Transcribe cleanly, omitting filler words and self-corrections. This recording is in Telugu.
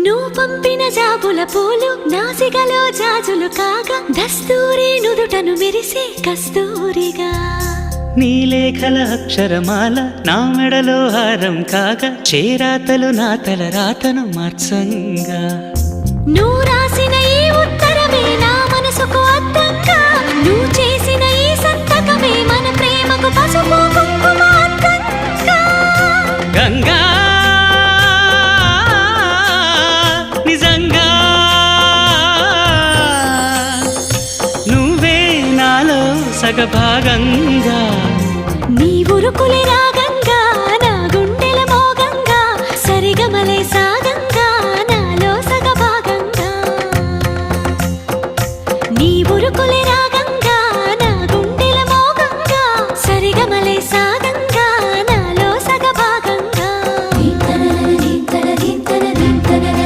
నువ్వు పంపిన జాబుల పూలు నాసికలో జాజులు కాగా దస్తూరి నుదుటను మెరిసే కస్తూరిగా నీలేఖల అక్షరమాల నా మెడలో హారం కాగా చేరాతలు నా తల రాతను మార్చంగా నువ్వు రాసిన ఈ ఉత్తరమే నా మనసుకు అర్థంగా నువ్వు చేసిన ఈ సంతకమే మన ప్రేమకు పసుపు కుంకుమ అర్థంగా గంగా నిజంగా నువ్వే నాలో సగభాగంగా